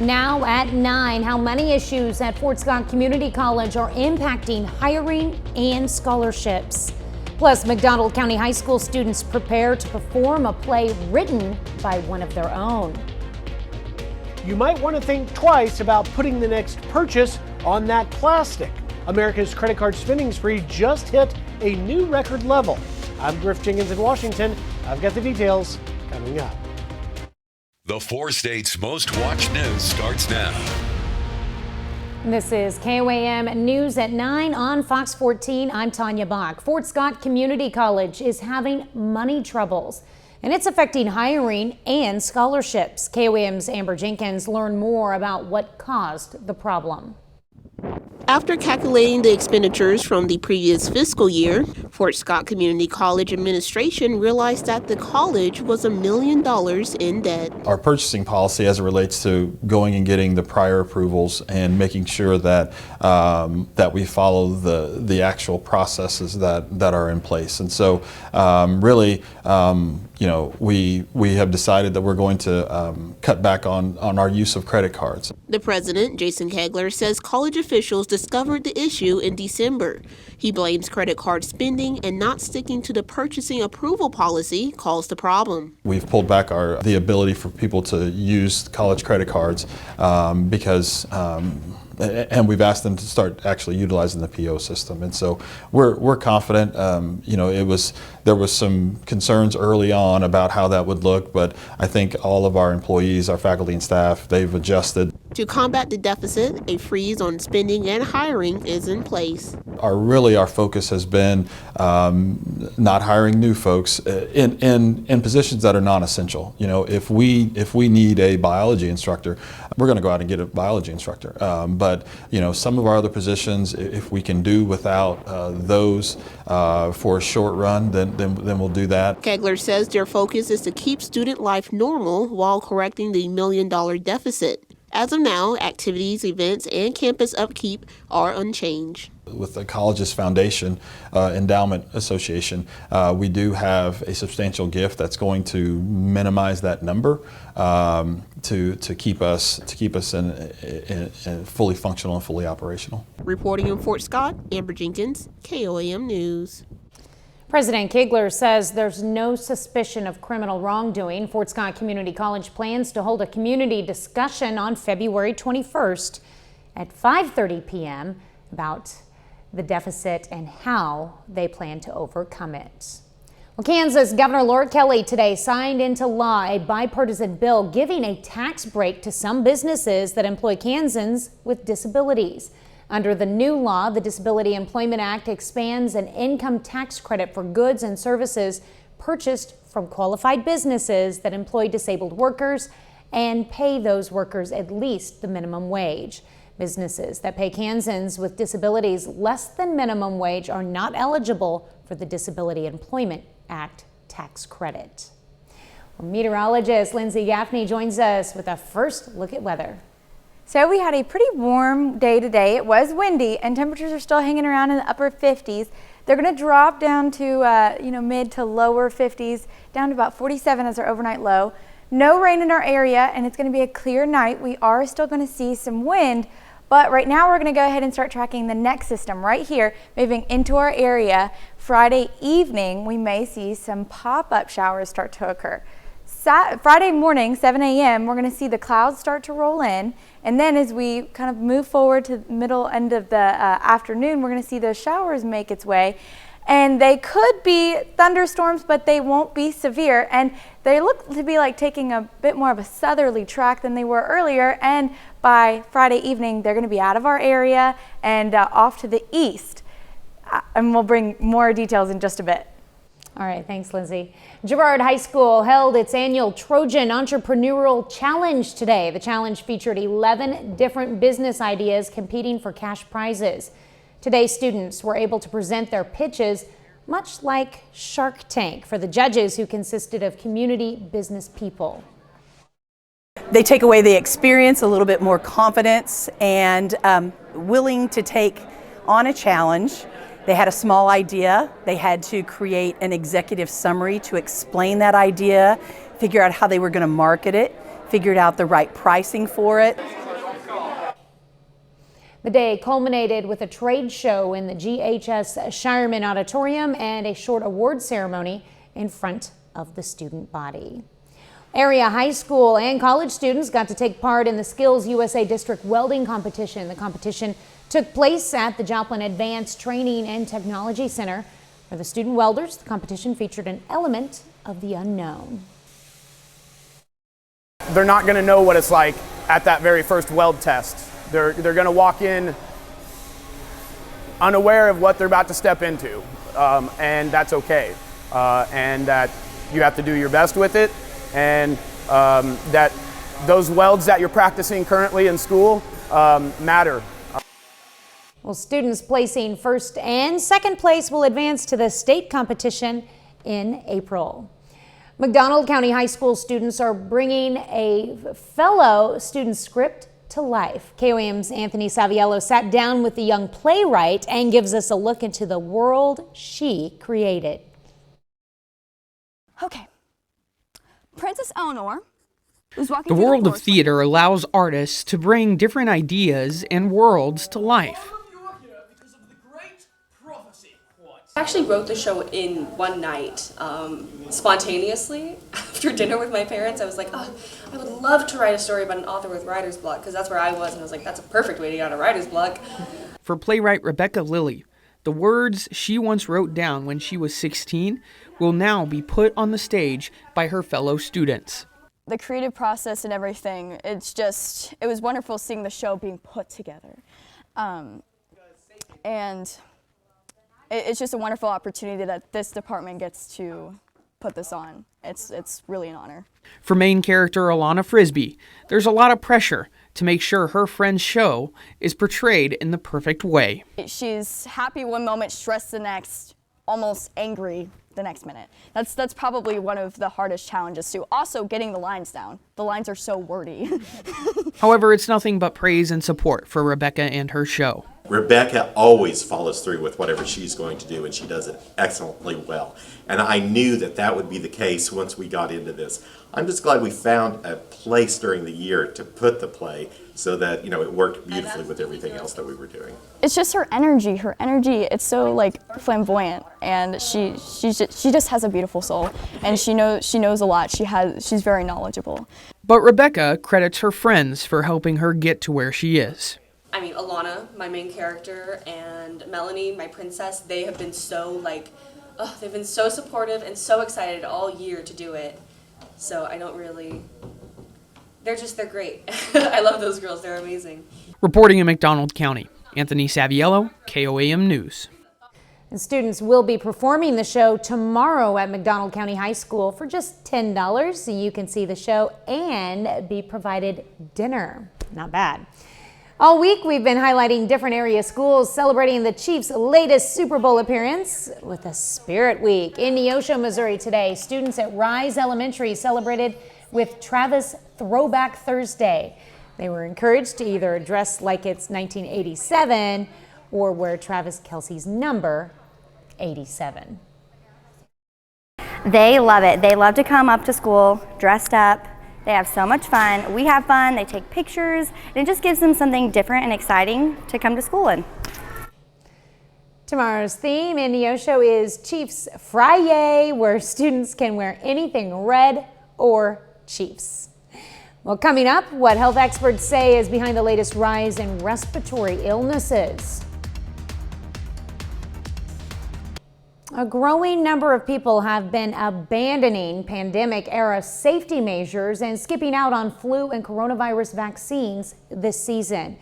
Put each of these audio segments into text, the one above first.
Now at 9, how many issues at Fort Scott Community College are impacting hiring and scholarships. Plus, McDonald County High School students prepare to perform a play written by one of their own. You might want to think twice about putting the next purchase on that plastic. America's credit card spending spree just hit a new record level. I'm Griff Jenkins in Washington. I've got the details coming up. The 4 states' most watched news starts now. This is KOAM News at 9 on Fox 14. I'm Tanya Bach. Fort Scott Community College is having money troubles, and it's affecting hiring and scholarships. KOAM's Amber Jenkins learned more about what caused the problem. After calculating the expenditures from the previous fiscal year, Fort Scott Community College administration realized that the college was $1 million in debt. Our purchasing policy as it relates to going and getting the prior approvals and making sure that that we follow the actual processes that are in place. And so we have decided that we're going to cut back on our use of credit cards. The president, Jason Kegler, says college officials discovered the issue in December. He blames credit card spending and not sticking to the purchasing approval policy caused the problem. We've pulled back the ability for people to use college credit cards because and we've asked them to start actually utilizing the PO system. And so we're confident. There was some concerns early on about how that would look, but I think all of our employees, our faculty and staff, they've adjusted. To combat the deficit, a freeze on spending and hiring is in place. Our focus has been not hiring new folks in positions that are non-essential. If we need a biology instructor, we're going to go out and get a biology instructor. But some of our other positions, if we can do without those for a short run, then we'll do that. Kegler says their focus is to keep student life normal while correcting the $1 million deficit. As of now, activities, events, and campus upkeep are unchanged. With the college's foundation endowment association, we do have a substantial gift that's going to minimize that number to keep us in fully functional and fully operational. Reporting in Fort Scott, Amber Jenkins, KOAM News. President Kegler says there's no suspicion of criminal wrongdoing. Fort Scott Community College plans to hold a community discussion on February 21st at 5:30 p.m. about the deficit and how they plan to overcome it. Well, Kansas Governor Laura Kelly today signed into law a bipartisan bill giving a tax break to some businesses that employ Kansans with disabilities. Under the new law, the Disability Employment Act expands an income tax credit for goods and services purchased from qualified businesses that employ disabled workers and pay those workers at least the minimum wage. Businesses that pay Kansans with disabilities less than minimum wage are not eligible for the Disability Employment Act tax credit. Well, meteorologist Lindsay Gaffney joins us with a first look at weather. So we had a pretty warm day today. It was windy and temperatures are still hanging around in the upper 50s. They're going to drop down to mid to lower 50s, down to about 47 as our overnight low. No rain in our area, and it's going to be a clear night. We are still going to see some wind, but right now we're going to go ahead and start tracking the next system right here moving into our area. Friday evening, we may see some pop-up showers start to occur. Friday morning, 7 a.m., we're going to see the clouds start to roll in. And then as we kind of move forward to the middle end of the afternoon, we're going to see those showers make its way. And they could be thunderstorms, but they won't be severe. And they look to be like taking a bit more of a southerly track than they were earlier. And by Friday evening, they're going to be out of our area and off to the east. And we'll bring more details in just a bit. All right, thanks, Lindsay. Girard High School held its annual Trojan Entrepreneurial Challenge today. The challenge featured 11 different business ideas competing for cash prizes. Today, students were able to present their pitches, much like Shark Tank, for the judges who consisted of community business people. They take away the experience, a little bit more confidence, and willing to take on a challenge. They had a small idea. They had to create an executive summary to explain that idea, figure out how they were going to market it, figured out the right pricing for it. The day culminated with a trade show in the GHS Shireman Auditorium and a short award ceremony in front of the student body. Area high school and college students got to take part in the Skills USA District Welding Competition. The competition took place at the Joplin Advanced Training and Technology Center. For the student welders, the competition featured an element of the unknown. They're not going to know what it's like at that very first weld test. They're going to walk in unaware of what they're about to step into, and that's okay. And that you have to do your best with it, and that those welds that you're practicing currently in school matter. Well, students placing first and second place will advance to the state competition in April. McDonald County High School students are bringing a fellow student script to life. KOAM's Anthony Saviello sat down with the young playwright and gives us a look into the world she created. Okay. Princess Eleanor was walking The through world of forest. theater allows artists to bring different ideas and worlds to life. I actually wrote the show in one night, spontaneously. After dinner with my parents, I was like, oh, I would love to write a story about an author with writer's block, because that's where I was, and I was like, that's a perfect way to get out of writer's block. For playwright Rebecca Lilly, the words she once wrote down when she was 16 will now be put on the stage by her fellow students. The creative process and everything, it was wonderful seeing the show being put together. And it's just a wonderful opportunity that this department gets to put this on. It's really an honor. For main character Alana Frisbee, there's a lot of pressure to make sure her friend's show is portrayed in the perfect way. She's happy one moment, stressed the next, almost angry the next minute. That's probably one of the hardest challenges too. Also, getting the lines down. The lines are so wordy. However, it's nothing but praise and support for Rebecca and her show. Rebecca always follows through with whatever she's going to do, and she does it excellently well. And I knew that that would be the case once we got into this. I'm just glad we found a place during the year to put the play so that, it worked beautifully with everything else that we were doing. It's just her energy. Her energy, it's so flamboyant, and she just has a beautiful soul, and she knows a lot. She's very knowledgeable. But Rebecca credits her friends for helping her get to where she is. I mean, Alana, my main character, and Melanie, my princess, they have been so they've been so supportive and so excited all year to do it. So they're great. I love those girls, they're amazing. Reporting in McDonald County, Anthony Saviello, KOAM News. And students will be performing the show tomorrow at McDonald County High School for just $10. So you can see the show and be provided dinner. Not bad. All week, we've been highlighting different area schools celebrating the Chiefs' latest Super Bowl appearance with a Spirit Week. In Neosho, Missouri today, students at Rise Elementary celebrated with Travis Throwback Thursday. They were encouraged to either dress like it's 1987 or wear Travis Kelce's number, 87. They love it. They love to come up to school dressed up. They have so much fun. We have fun. They take pictures. And it just gives them something different and exciting to come to school in. Tomorrow's theme in Neosho is Chiefs Friday, where students can wear anything red or Chiefs. Well, coming up, what health experts say is behind the latest rise in respiratory illnesses. A growing number of people have been abandoning pandemic-era safety measures and skipping out on flu and coronavirus vaccines this season.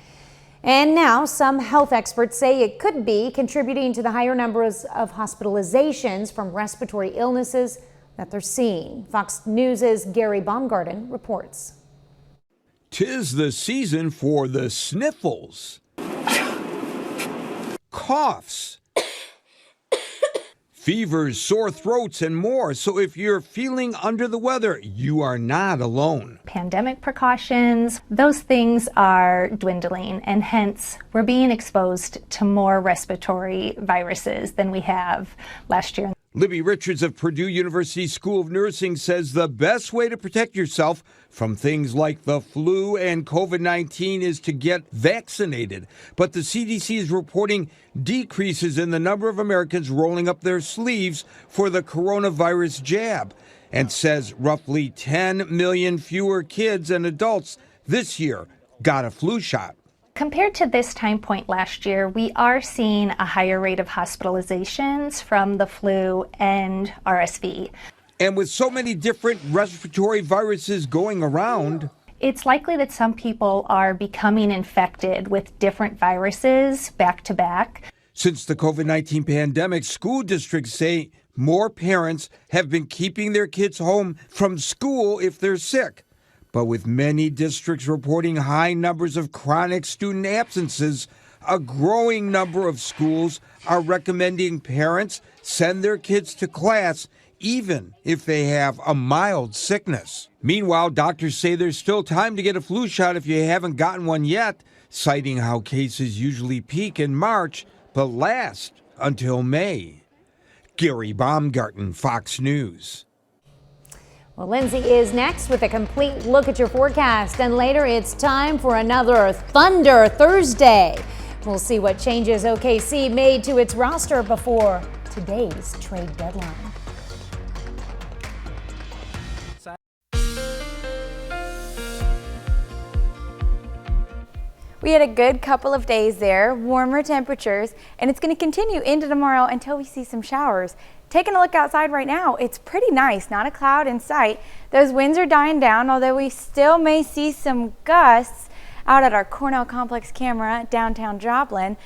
And now some health experts say it could be contributing to the higher numbers of hospitalizations from respiratory illnesses that they're seeing. Fox News' Gary Baumgarten reports. 'Tis the season for the sniffles, coughs, fevers, sore throats, and more. So if you're feeling under the weather, you are not alone. Pandemic precautions, those things are dwindling, and hence we're being exposed to more respiratory viruses than we have last year. Libby Richards of Purdue University School of Nursing says the best way to protect yourself from things like the flu and COVID-19 is to get vaccinated. But the CDC is reporting decreases in the number of Americans rolling up their sleeves for the coronavirus jab, and says roughly 10 million fewer kids and adults this year got a flu shot. Compared to this time point last year, we are seeing a higher rate of hospitalizations from the flu and RSV. And with so many different respiratory viruses going around, it's likely that some people are becoming infected with different viruses back to back. Since the COVID-19 pandemic, school districts say more parents have been keeping their kids home from school if they're sick. But with many districts reporting high numbers of chronic student absences, a growing number of schools are recommending parents send their kids to class even if they have a mild sickness. Meanwhile, doctors say there's still time to get a flu shot if you haven't gotten one yet, citing how cases usually peak in March but last until May. Gary Baumgarten, Fox News. Well, Lindsay is next with a complete look at your forecast, and later it's time for another Thunder Thursday. We'll see what changes OKC made to its roster before today's trade deadline. We had a good couple of days there, warmer temperatures, and it's going to continue into tomorrow until we see some showers. Taking a look outside right now, it's pretty nice, not a cloud in sight. Those winds are dying down, although we still may see some gusts out at our Cornell Complex camera downtown Joplin.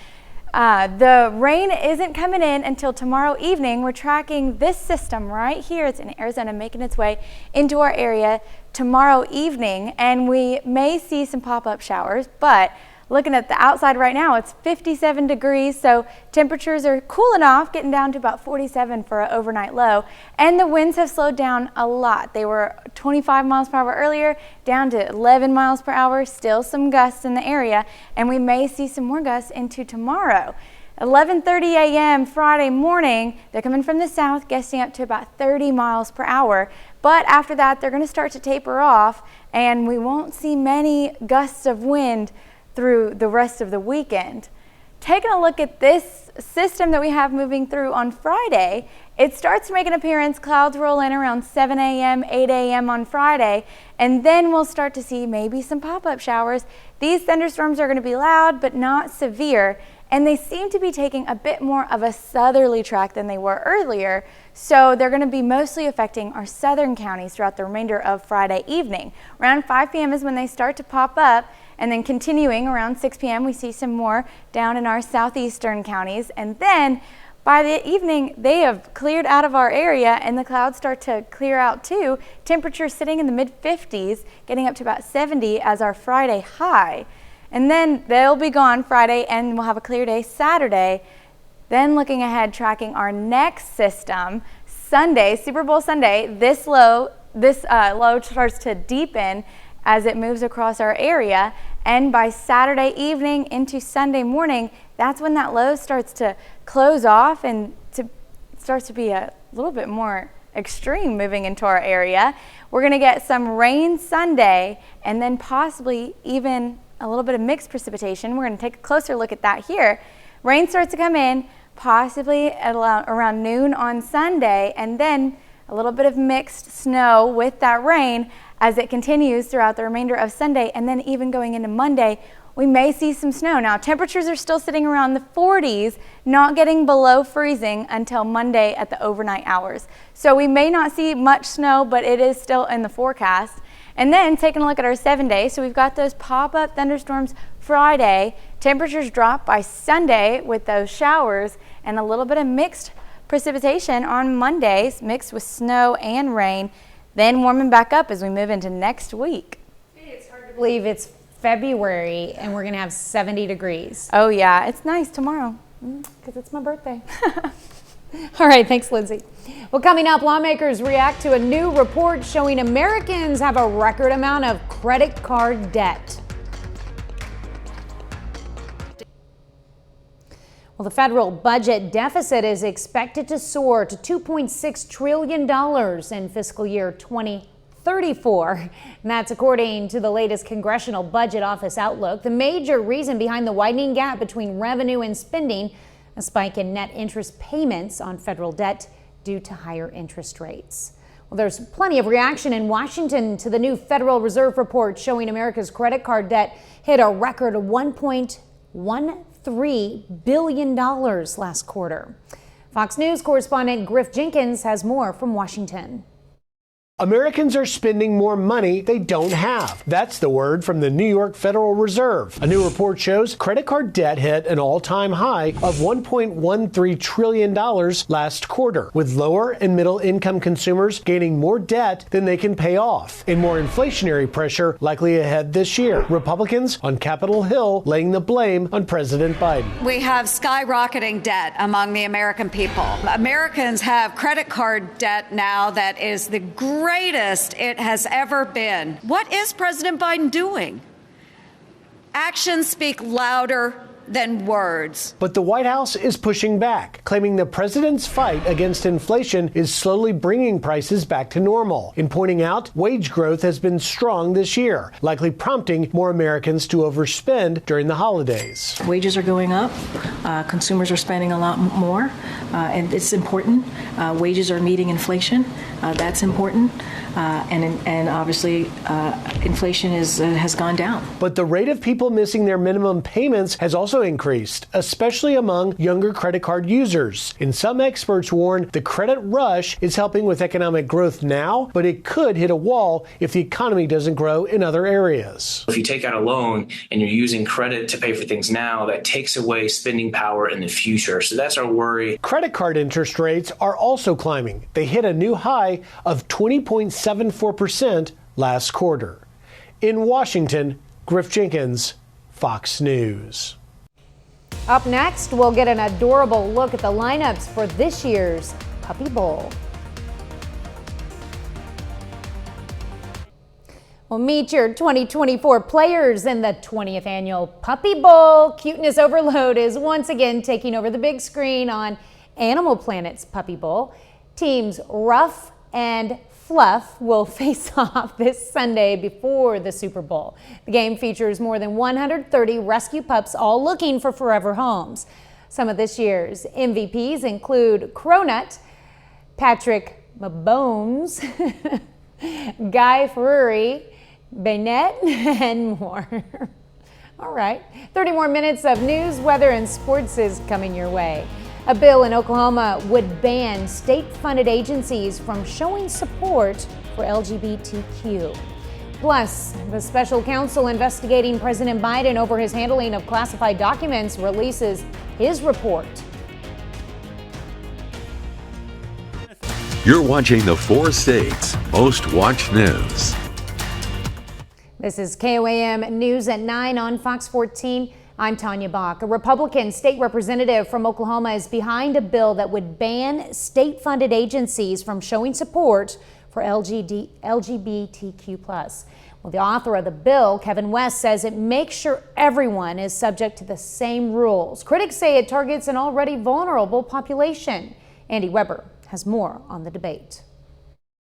The rain isn't coming in until tomorrow evening. We're tracking this system right here. It's in Arizona, making its way into our area tomorrow evening, and we may see some pop-up showers, but looking at the outside right now, it's 57 degrees, so temperatures are cooling off, getting down to about 47 for an overnight low, and the winds have slowed down a lot. They were 25 miles per hour earlier, down to 11 miles per hour, still some gusts in the area, and we may see some more gusts into tomorrow. 11:30 a.m. Friday morning, they're coming from the south, gusting up to about 30 miles per hour. But after that, they're going to start to taper off, and we won't see many gusts of wind through the rest of the weekend. Taking a look at this system that we have moving through on Friday, it starts to make an appearance. Clouds roll in around 7 a.m., 8 a.m. on Friday, and then we'll start to see maybe some pop-up showers. These thunderstorms are going to be loud but not severe, and they seem to be taking a bit more of a southerly track than they were earlier, so they're going to be mostly affecting our southern counties throughout the remainder of Friday evening. Around 5 p.m. is when they start to pop up, and then continuing around 6 p.m. we see some more down in our southeastern counties, and then by the evening they have cleared out of our area and the clouds start to clear out too. Temperatures sitting in the mid-50s, getting up to about 70 as our Friday high. And then they'll be gone Friday and we'll have a clear day Saturday. Then looking ahead, tracking our next system, Sunday, Super Bowl Sunday, this low starts to deepen as it moves across our area. And by Saturday evening into Sunday morning, that's when that low starts to close off and starts to be a little bit more extreme moving into our area. We're going to get some rain Sunday and then possibly even a little bit of mixed precipitation. We're going to take a closer look at that here. Rain starts to come in possibly at around noon on Sunday, and then a little bit of mixed snow with that rain as it continues throughout the remainder of Sunday, and then even going into Monday, we may see some snow. Now, temperatures are still sitting around the 40s, not getting below freezing until Monday at the overnight hours. So we may not see much snow, but it is still in the forecast. And then taking a look at our 7 days, so we've got those pop-up thunderstorms Friday. Temperatures drop by Sunday with those showers and a little bit of mixed precipitation on Mondays, mixed with snow and rain, then warming back up as we move into next week. It's hard to believe it's February and we're going to have 70 degrees. Oh yeah, it's nice tomorrow because it's my birthday. All right, thanks, Lindsay. Well, coming up, lawmakers react to a new report showing Americans have a record amount of credit card debt. Well, the federal budget deficit is expected to soar to $2.6 trillion in fiscal year 2034. And that's according to the latest Congressional Budget Office outlook. The major reason behind the widening gap between revenue and spending, a spike in net interest payments on federal debt due to higher interest rates. Well, there's plenty of reaction in Washington to the new Federal Reserve report showing America's credit card debt hit a record $1.13 billion last quarter. Fox News correspondent Griff Jenkins has more from Washington. Americans are spending more money they don't have. That's the word from the New York Federal Reserve. A new report shows credit card debt hit an all-time high of $1.13 trillion last quarter, with lower and middle income consumers gaining more debt than they can pay off, and more inflationary pressure likely ahead this year. Republicans on Capitol Hill laying the blame on President Biden. We have skyrocketing debt among the American people. Americans have credit card debt now that is the greatest it has ever been. What is President Biden doing? Actions speak louder than words. But the White House is pushing back, claiming the president's fight against inflation is slowly bringing prices back to normal, and pointing out wage growth has been strong this year, likely prompting more Americans to overspend during the holidays. Wages are going up, consumers are spending a lot more, and it's important. Wages are meeting inflation, that's important, and obviously inflation has gone down. But the rate of people missing their minimum payments has also increased, especially among younger credit card users. And some experts warn the credit rush is helping with economic growth now, but it could hit a wall if the economy doesn't grow in other areas. If you take out a loan and you're using credit to pay for things now, that takes away spending power in the future. So that's our worry. Credit card interest rates are also climbing. They hit a new high of 20.74% last quarter. In Washington, Griff Jenkins, Fox News. Up next, we'll get an adorable look at the lineups for this year's Puppy Bowl. We'll meet your 2024 players in the 20th annual Puppy Bowl. Cuteness Overload is once again taking over the big screen on Animal Planet's Puppy Bowl. Teams Ruff and Fluff will face off this Sunday before the Super Bowl. The game features more than 130 rescue pups, all looking for forever homes. Some of this year's MVPs include Cronut, Patrick Mabones, Guy Ferrari, Bennett, and more. All right, 30 more minutes of news, weather, and sports is coming your way. A bill in Oklahoma would ban state-funded agencies from showing support for LGBTQ. Plus, the special counsel investigating President Biden over his handling of classified documents releases his report. You're watching the 4 states' most watched news. This is KOAM News at 9 on Fox 14. I'm Tanya Bach. A Republican state representative from Oklahoma is behind a bill that would ban state-funded agencies from showing support for LGBTQ+. Well, the author of the bill, Kevin West, says it makes sure everyone is subject to the same rules. Critics say it targets an already vulnerable population. Andy Weber has more on the debate.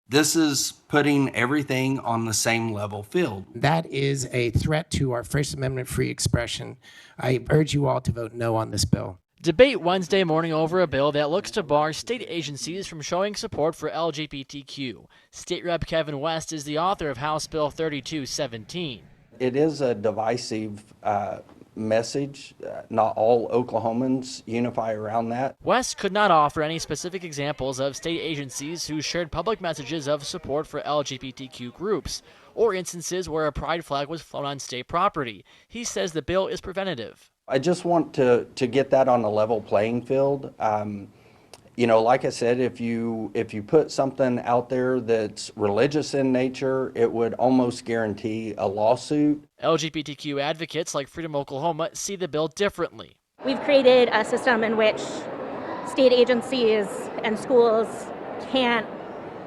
This is putting everything on the same level field. That is a threat to our First Amendment free expression. I urge you all to vote no on this bill. Debate Wednesday morning over a bill that looks to bar state agencies from showing support for LGBTQ. State Rep Kevin West is the author of House Bill 3217. It is a divisive message. Not all Oklahomans unify around that. West could not offer any specific examples of state agencies who shared public messages of support for LGBTQ groups, or instances where a pride flag was flown on state property. He says the bill is preventative. I just want to get that on a level playing field. You know, like I said, if you put something out there that's religious in nature, it would almost guarantee a lawsuit. LGBTQ advocates like Freedom Oklahoma see the bill differently. We've created a system in which state agencies and schools can't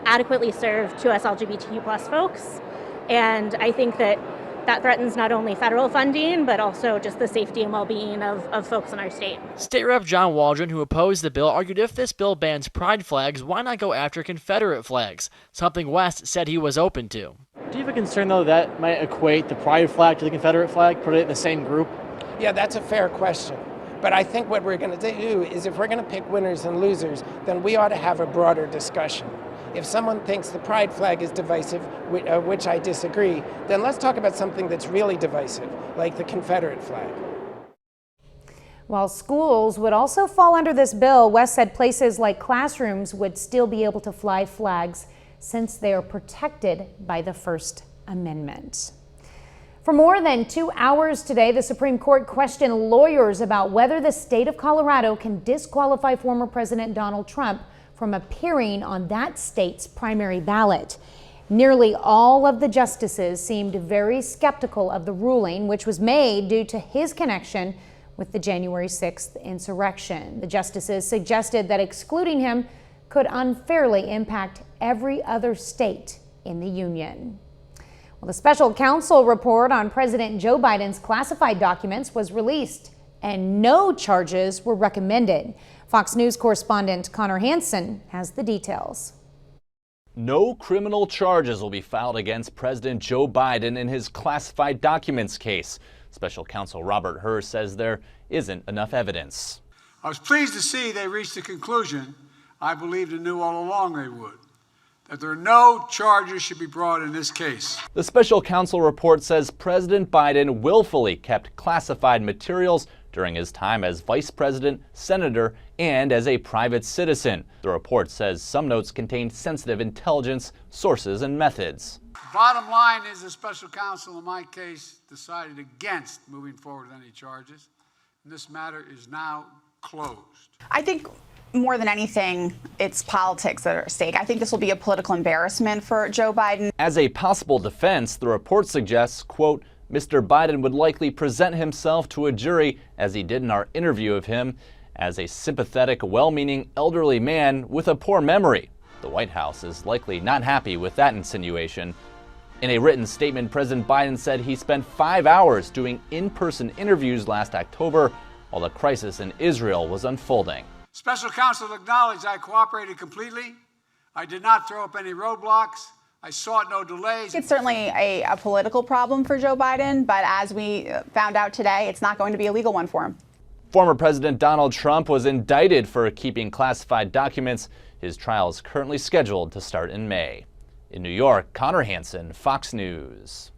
adequately serve to us LGBTQ+ folks. And I think that that threatens not only federal funding, but also just the safety and well-being of folks in our state. State Rep John Waldron, who opposed the bill, argued if this bill bans pride flags, why not go after Confederate flags, something West said he was open to. Do you have a concern, though, that might equate the pride flag to the Confederate flag, put it in the same group? Yeah, that's a fair question. But I think what we're going to do is if we're going to pick winners and losers, then we ought to have a broader discussion. If someone thinks the pride flag is divisive, which I disagree, then let's talk about something that's really divisive, like the Confederate flag. While schools would also fall under this bill, West said places like classrooms would still be able to fly flags since they are protected by the First Amendment. For more than 2 hours today, the Supreme Court questioned lawyers about whether the state of Colorado can disqualify former President Donald Trump from appearing on that state's primary ballot. Nearly all of the justices seemed very skeptical of the ruling, which was made due to his connection with the January 6th insurrection. The justices suggested that excluding him could unfairly impact every other state in the union. Well, the special counsel report on President Joe Biden's classified documents was released and no charges were recommended. Fox News correspondent Connor Hansen has the details. No criminal charges will be filed against President Joe Biden in his classified documents case. Special counsel Robert Hur says there isn't enough evidence. I was pleased to see they reached a conclusion I believed and knew all along they would, that there are no charges should be brought in this case. The special counsel report says President Biden willfully kept classified materials during his time as vice president, senator, and as a private citizen. The report says some notes contained sensitive intelligence, sources, and methods. Bottom line is the special counsel in my case decided against moving forward with any charges, and this matter is now closed. I think more than anything, it's politics that are at stake. I think this will be a political embarrassment for Joe Biden. As a possible defense, the report suggests, quote, Mr. Biden would likely present himself to a jury, as he did in our interview of him, as a sympathetic, well-meaning elderly man with a poor memory. The White House is likely not happy with that insinuation. In a written statement, President Biden said he spent 5 hours doing in-person interviews last October while the crisis in Israel was unfolding. Special counsel acknowledged I cooperated completely. I did not throw up any roadblocks. I sought no delays. It's certainly a political problem for Joe Biden, but as we found out today, it's not going to be a legal one for him. Former President Donald Trump was indicted for keeping classified documents. His trial is currently scheduled to start in May. In New York, Connor Hansen, Fox News.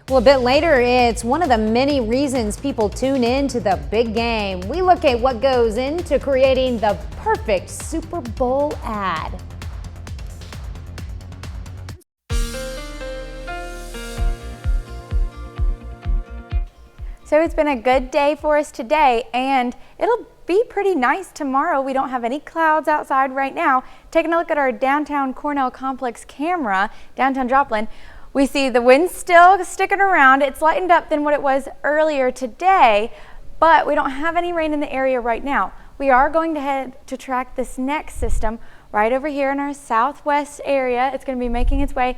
Well, a bit later, it's one of the many reasons people tune in to the big game. We look at what goes into creating the perfect Super Bowl ad. So it's been a good day for us today, and it'll be pretty nice tomorrow. We don't have any clouds outside right now. Taking a look at our downtown Cornell Complex camera, downtown Joplin, we see the wind still sticking around. It's lightened up than what it was earlier today, but we don't have any rain in the area right now. We are going to head to track this next system right over here in our southwest area. It's going to be making its way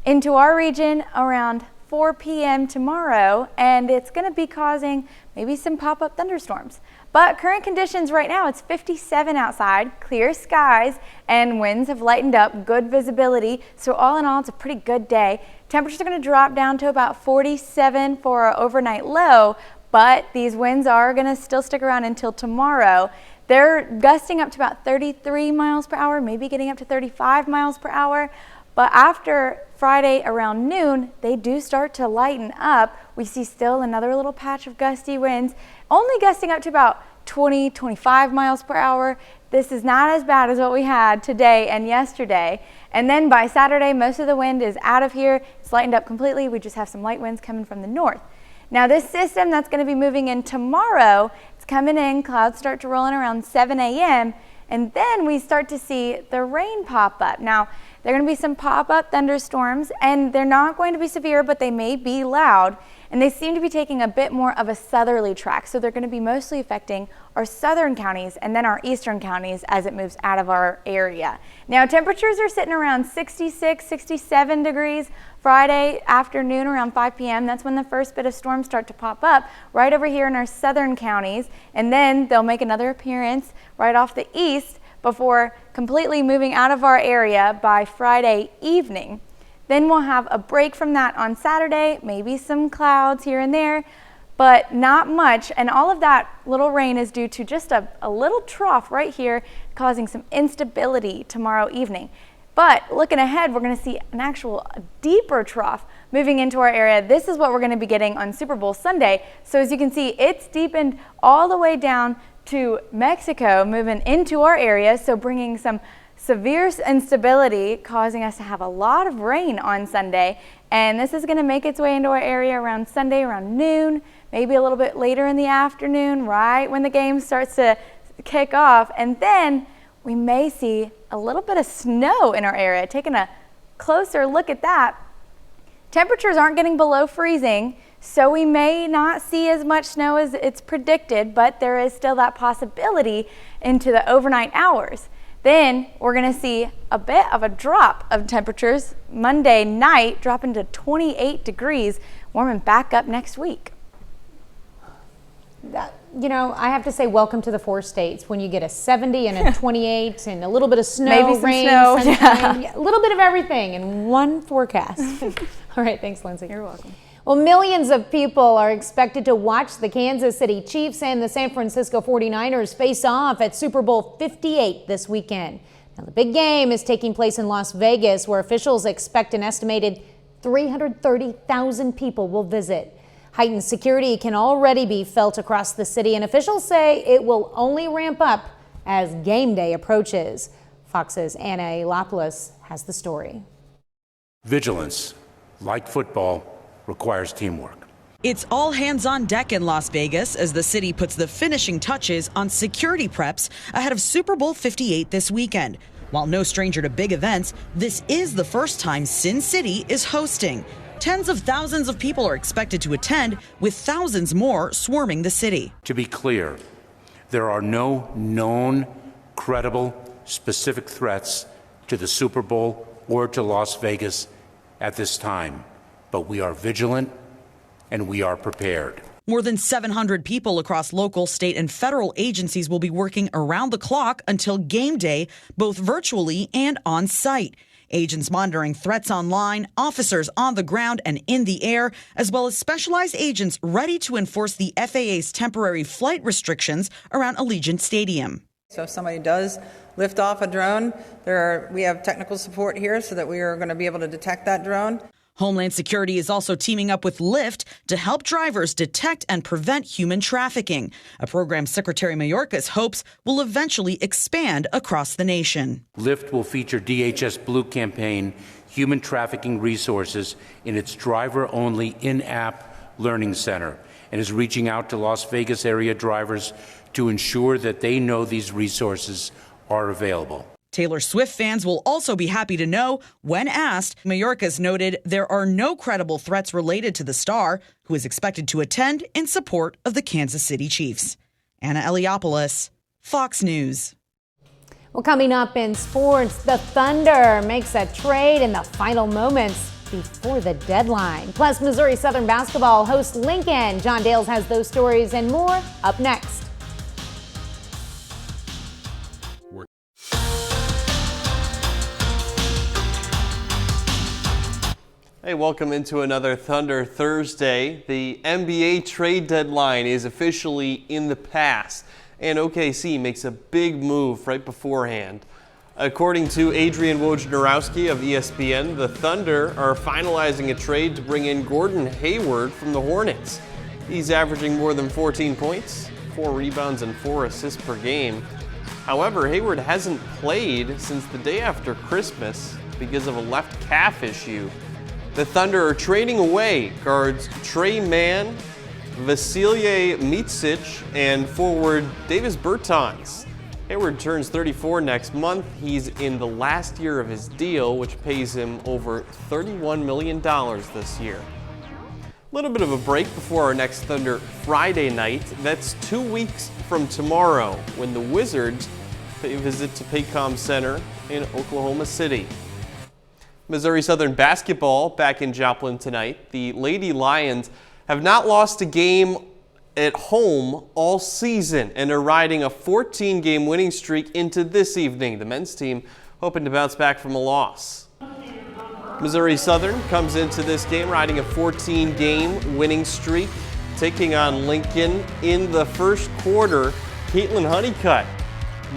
into our region around 4 p.m. tomorrow, and it's going to be causing maybe some pop-up thunderstorms. But current conditions right now, it's 57 outside, clear skies, and winds have lightened up, good visibility. So all in all, it's a pretty good day. Temperatures are going to drop down to about 47 for our overnight low, but these winds are going to still stick around until tomorrow. They're gusting up to about 33 miles per hour, maybe getting up to 35 miles per hour. But after Friday around noon, they do start to lighten up. We see still another little patch of gusty winds, only gusting up to about 20, 25 miles per hour. This is not as bad as what we had today and yesterday. And then by Saturday, most of the wind is out of here. It's lightened up completely. We just have some light winds coming from the north. Now this system that's going to be moving in tomorrow, it's coming in, clouds start to roll in around 7 a.m. and then we start to see the rain pop up. Now, There are going to be some pop-up thunderstorms, and they're not going to be severe, but they may be loud. And they seem to be taking a bit more of a southerly track. So they're going to be mostly affecting our southern counties and then our eastern counties as it moves out of our area. Now, temperatures are sitting around 66, 67 degrees. Friday afternoon around 5 p.m. That's when the first bit of storms start to pop up right over here in our southern counties. And then they'll make another appearance right off the east before completely moving out of our area by Friday evening. Then we'll have a break from that on Saturday, maybe some clouds here and there, but not much. And all of that little rain is due to just a little trough right here causing some instability tomorrow evening. But looking ahead, we're going to see an actual deeper trough moving into our area. This is what we're going to be getting on Super Bowl Sunday. So as you can see, it's deepened all the way down to Mexico, moving into our area, so bringing some severe instability, causing us to have a lot of rain on Sunday. And this is going to make its way into our area around Sunday, around noon, maybe a little bit later in the afternoon, right when the game starts to kick off. And then we may see a little bit of snow in our area. Taking a closer look at that, temperatures aren't getting below freezing, so we may not see as much snow as it's predicted, but there is still that possibility into the overnight hours. Then we're going to see a bit of a drop of temperatures Monday night, dropping to 28 degrees, warming back up next week. You know, I have to say welcome to the 4 states when you get a 70 and a 28 and a little bit of snow, maybe some rain, snow, sunshine, a little bit of everything in one forecast. All right, thanks, Lindsay. You're welcome. Well, millions of people are expected to watch the Kansas City Chiefs and the San Francisco 49ers face off at Super Bowl 58 this weekend. Now, the big game is taking place in Las Vegas, where officials expect an estimated 330,000 people will visit. Heightened security can already be felt across the city, and officials say it will only ramp up as game day approaches. Fox's Anna Elopoulos has the story. Vigilance, like football, requires teamwork. It's all hands on deck in Las Vegas as the city puts the finishing touches on security preps ahead of Super Bowl 58 this weekend. While no stranger to big events, this is the first time Sin City is hosting. Tens of thousands of people are expected to attend, with thousands more swarming the city. To be clear, there are no known, credible, specific threats to the Super Bowl or to Las Vegas at this time, but we are vigilant and we are prepared. More than 700 people across local, state, and federal agencies will be working around the clock until game day, both virtually and on site. Agents monitoring threats online, officers on the ground and in the air, as well as specialized agents ready to enforce the FAA's temporary flight restrictions around Allegiant Stadium. So if somebody does lift off a drone, we have technical support here so that we are going to be able to detect that drone. Homeland Security is also teaming up with Lyft to help drivers detect and prevent human trafficking, a program Secretary Mayorkas hopes will eventually expand across the nation. Lyft will feature DHS Blue campaign human trafficking resources in its driver-only in-app learning center and is reaching out to Las Vegas area drivers to ensure that they know these resources are available. Taylor Swift fans will also be happy to know, when asked, Mayorkas noted there are no credible threats related to the star, who is expected to attend in support of the Kansas City Chiefs. Anna Eliopoulos, Fox News. Well, coming up in sports, the Thunder makes a trade in the final moments before the deadline. Plus, Missouri Southern basketball hosts Lincoln. John Dales has those stories and more up next. Hey, welcome into another Thunder Thursday. The NBA trade deadline is officially in the past, and OKC makes a big move right beforehand. According to Adrian Wojnarowski of ESPN, the Thunder are finalizing a trade to bring in Gordon Hayward from the Hornets. He's averaging more than 14 points, 4 rebounds, and 4 assists per game. However, Hayward hasn't played since the day after Christmas because of a left calf issue. The Thunder are trading away guards Trey Mann, Vasilije Micic, and forward Davis Bertans. Hayward turns 34 next month. He's in the last year of his deal, which pays him over $31 million this year. A little bit of a break before our next Thunder Friday night. That's 2 weeks from tomorrow when the Wizards pay a visit to Paycom Center in Oklahoma City. Missouri Southern basketball back in Joplin tonight. The Lady Lions have not lost a game at home all season and are riding a 14-game winning streak into this evening. The men's team hoping to bounce back from a loss. Missouri Southern comes into this game riding a 14-game winning streak, taking on Lincoln in the first quarter. Caitlin Honeycutt,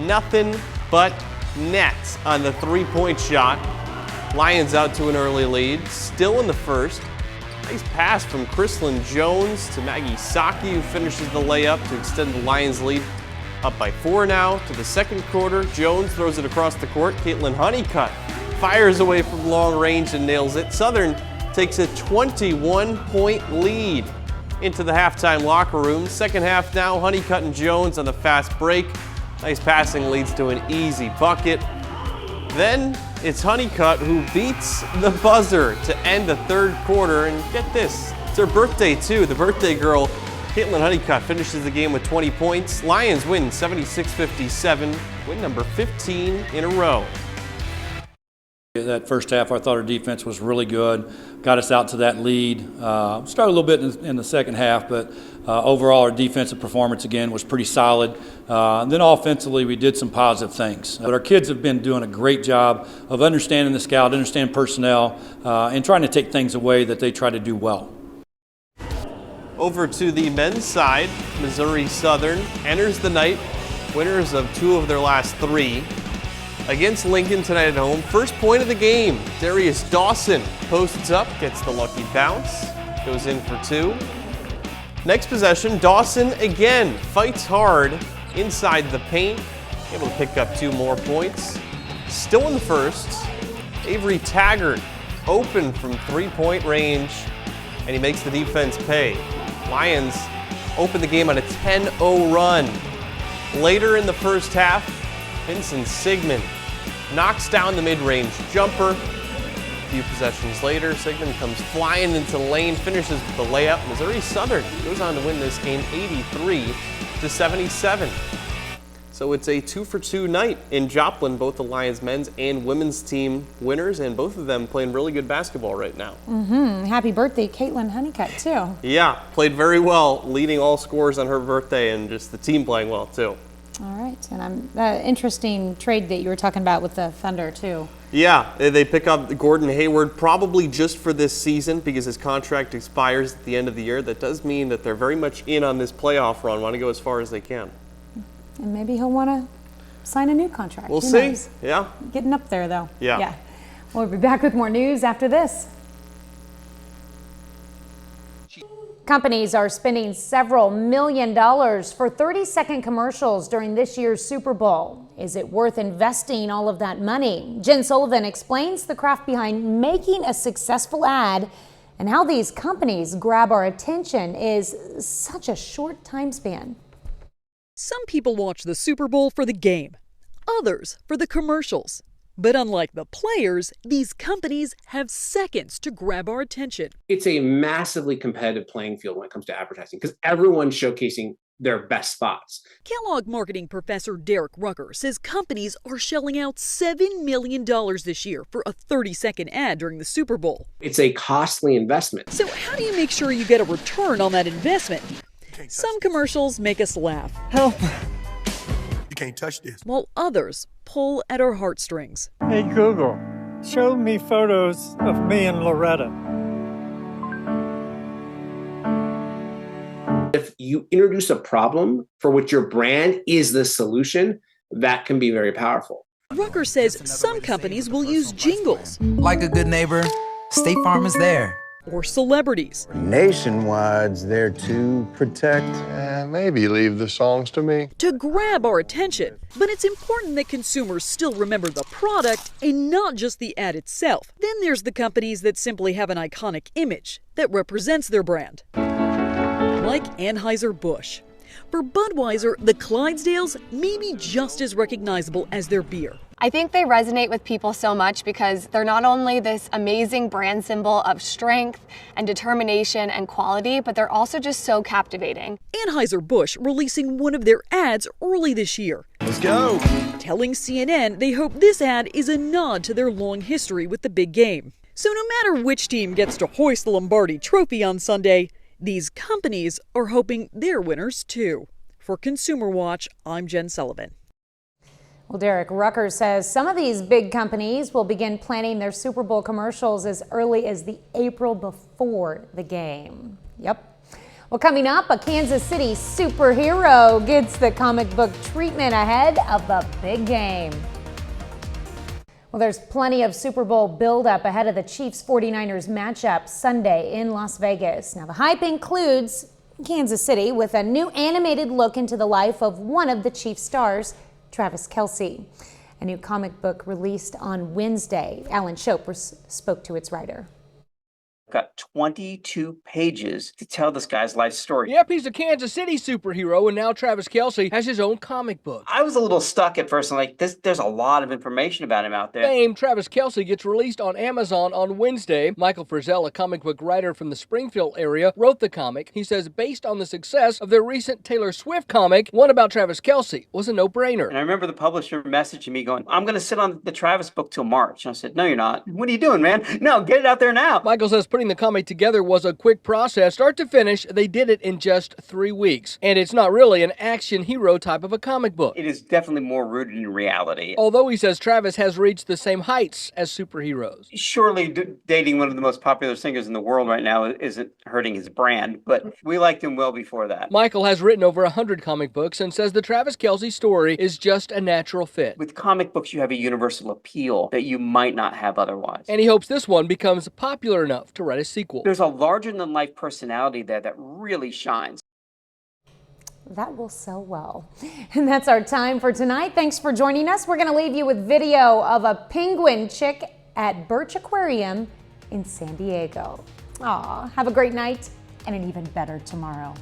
nothing but nets on the three-point shot. Lions out to an early lead, still in the first. Nice pass from Chrislyn Jones to Maggie Saki, who finishes the layup to extend the Lions lead up by 4 now to the second quarter. Jones throws it across the court. Caitlin Honeycutt fires away from long range and nails it. Southern takes a 21-point lead into the halftime locker room. Second half now, Honeycutt and Jones on the fast break. Nice passing leads to an easy bucket. Then it's Honeycutt who beats the buzzer to end the third quarter. And get this, it's her birthday too. The birthday girl, Caitlin Honeycutt, finishes the game with 20 points. Lions win 76-57, win number 15 in a row. That first half, I thought our defense was really good, got us out to that lead. Started a little bit in the second half, but overall our defensive performance again was pretty solid. Then offensively, we did some positive things. But our kids have been doing a great job of understanding the scout, understanding personnel, and trying to take things away that they try to do well. Over to the men's side, Missouri Southern enters the night winners of 2 of their last 3. Against Lincoln tonight at home, first point of the game, Darius Dawson posts up, gets the lucky bounce, goes in for 2. Next possession, Dawson again fights hard inside the paint, able to pick up 2 more points. Still in the first, Avery Taggart open from 3-point range, and he makes the defense pay. Lions open the game on a 10-0 run. Later in the first half, Vincent Sigmund knocks down the mid-range jumper. A few possessions later, Sigmund comes flying into the lane, finishes with the layup. Missouri Southern goes on to win this game 83-77. So it's a 2-for-2 night in Joplin, both the Lions men's and women's team winners, and both of them playing really good basketball right now. Happy birthday, Caitlin Honeycutt, too. Yeah, played very well, leading all scores on her birthday, and just the team playing well, too. All right, and interesting trade that you were talking about with the Thunder, too. Yeah, they pick up Gordon Hayward probably just for this season because his contract expires at the end of the year. That does mean that they're very much in on this playoff run, want to go as far as they can. And maybe he'll want to sign a new contract. We'll Who see. knows? Yeah. Getting up there, though. Yeah. We'll be back with more news after this. Companies are spending several $1 million for 30-second commercials during this year's Super Bowl. Is it worth investing all of that money? Jen Sullivan explains the craft behind making a successful ad and how these companies grab our attention is such a short time span. Some people watch the Super Bowl for the game, others for the commercials. But unlike the players, these companies have seconds to grab our attention. It's a massively competitive playing field when it comes to advertising because everyone's showcasing their best spots. Kellogg marketing professor Derek Rucker says companies are shelling out $7 million this year for a 30-second ad during the Super Bowl. It's a costly investment. So how do you make sure you get a return on that investment? Some commercials make us laugh. Help! You can't touch this. While others pull at our heartstrings. Hey Google, show me photos of me and Loretta. If you introduce a problem for which your brand is the solution, that can be very powerful. Rucker says some companies will use jingles. Like a good neighbor, State Farm is there. Or celebrities. Nationwide's there to protect and maybe leave the songs to me. To grab our attention. But it's important that consumers still remember the product and not just the ad itself. Then there's the companies that simply have an iconic image that represents their brand. Like Anheuser-Busch. For Budweiser, the Clydesdales may be just as recognizable as their beer. I think they resonate with people so much because they're not only this amazing brand symbol of strength and determination and quality, but they're also just so captivating. Anheuser-Busch releasing one of their ads early this year. Let's go! Telling CNN they hope this ad is a nod to their long history with the big game. So no matter which team gets to hoist the Lombardi Trophy on Sunday, these companies are hoping they're winners too. For Consumer Watch, I'm Jen Sullivan. Well, Derek Rucker says some of these big companies will begin planning their Super Bowl commercials as early as the April before the game. Yep. Well, coming up, a Kansas City superhero gets the comic book treatment ahead of the big game. Well, there's plenty of Super Bowl buildup ahead of the Chiefs-49ers matchup Sunday in Las Vegas. Now, the hype includes Kansas City with a new animated look into the life of one of the Chiefs stars, Travis Kelce. A new comic book released on Wednesday. Alan Shope spoke to its writer. Got 22 pages to tell this guy's life story. Yep, he's a Kansas City superhero, and now Travis Kelce has his own comic book. I was a little stuck at first. I'm like, there's a lot of information about him out there. Fame Travis Kelce gets released on Amazon on Wednesday. Michael Frizzell, a comic book writer from the Springfield area, wrote the comic. He says based on the success of their recent Taylor Swift comic, one about Travis Kelce was a no-brainer. And I remember the publisher messaging me going, I'm going to sit on the Travis book till March. And I said, no, you're not. What are you doing, man? No, get it out there now. Michael says putting the comic together was a quick process. Start to finish, they did it in just 3 weeks. And it's not really an action hero type of a comic book. It is definitely more rooted in reality. Although he says Travis has reached the same heights as superheroes. Surely dating one of the most popular singers in the world right now isn't hurting his brand, but we liked him well before that. Michael has written over 100 comic books and says the Travis Kelce story is just a natural fit. With comic books, you have a universal appeal that you might not have otherwise. And he hopes this one becomes popular enough to write a sequel. There's a larger-than-life personality there that really shines. That will sell well. And that's our time for tonight. Thanks for joining us. We're going to leave you with video of a penguin chick at Birch Aquarium in San Diego. Aw, have a great night and an even better tomorrow.